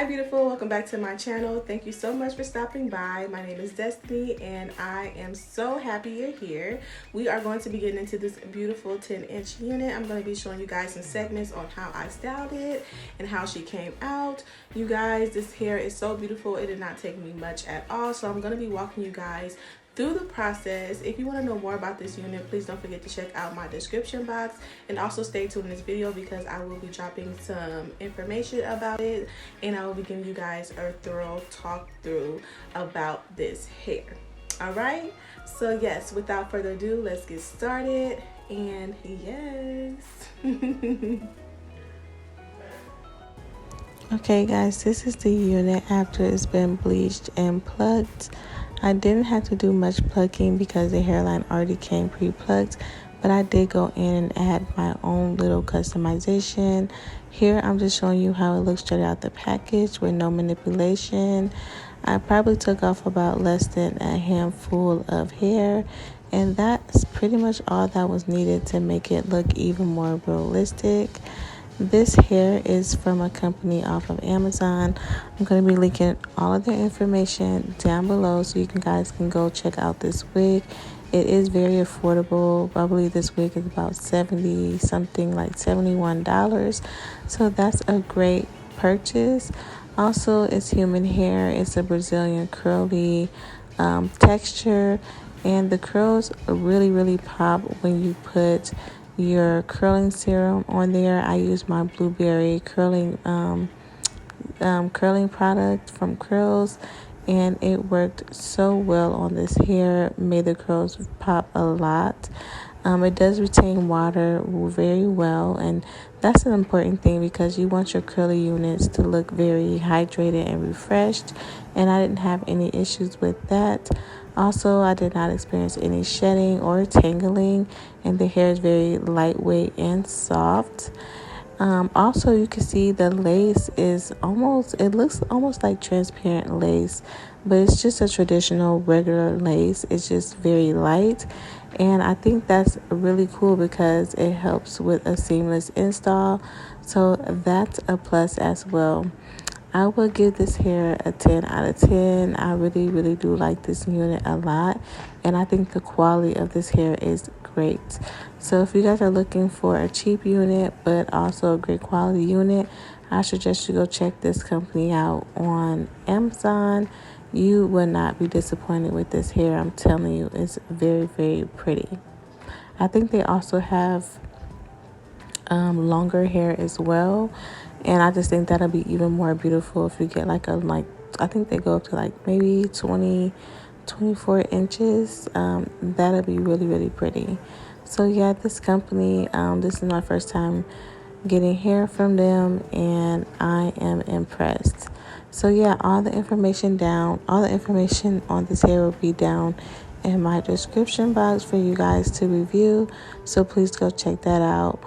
Hi beautiful, welcome back to my channel. Thank you so much for stopping by. My name is Destiny and I am so happy you're here. We are going to be getting into this beautiful 10-inch unit. I'm going to be showing you guys some segments on how I styled it and how she came out. You guys, this hair is so beautiful. It did not take me much at all, so I'm going to be walking you guys through the process. If you want to know more about this unit, please don't forget to check out my description box and also stay tuned in this video because I will be dropping some information about it and I will be giving you guys a thorough talk through about this hair. All right, so yes, without further ado, let's get started. And yes. Okay guys, this is the unit after it's been bleached and plucked. I didn't have to do much plucking because the hairline already came pre-plucked, but I did go in and add my own little customization. Here I'm just showing you how it looks straight out the package with no manipulation. I probably took off about less than a handful of hair, and that's pretty much all that was needed to make it look even more realistic. This hair is from a company off of Amazon. I'm going to be linking all of their information down below so you guys can go check out this wig. It is very affordable. I believe this wig is about $71. So that's a great purchase. Also, it's human hair. It's a Brazilian curly texture, and the curls really pop when you put your curling serum on there. I use my blueberry curling product from Curls, and it worked so well on this hair. Made the curls pop a lot. It does retain water very well, and that's an important thing because you want your curly units to look very hydrated and refreshed, and I didn't have any issues with that. Also, I did not experience any shedding or tangling, and the hair is very lightweight and soft. Also, you can see the lace is it looks almost like transparent lace, but it's just a traditional regular lace. It's just very light, and I think that's really cool because it helps with a seamless install, so that's a plus as well. I will give this hair a 10 out of 10. I really do like this unit a lot, and I think the quality of this hair is great. So if you guys are looking for a cheap unit but also a great quality unit, I suggest you go check this company out on Amazon. You will not be disappointed with this hair. I'm telling you, it's very pretty. I think they also have longer hair as well, and I just think that'll be even more beautiful if you get I think they go up to maybe 24 inches. That'll be really pretty. So yeah, this company, this is my first time getting hair from them, and I am impressed. So yeah, all the information on this hair will be down in my description box for you guys to review, so please go check that out.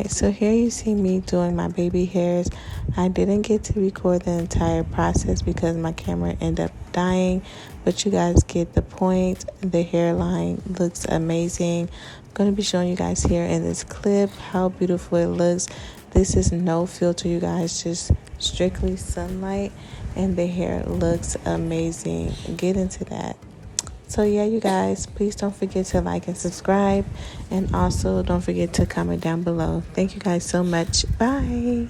Alright, so here you see me doing my baby hairs. I didn't get to record the entire process because my camera ended up dying, but you guys get the point. The hairline looks amazing. I'm going to be showing you guys here in this clip how beautiful it looks. This is no filter, you guys, just strictly sunlight, and the hair looks amazing. Get into that. So yeah, you guys, please don't forget to like and subscribe, and also don't forget to comment down below. Thank you guys so much. Bye.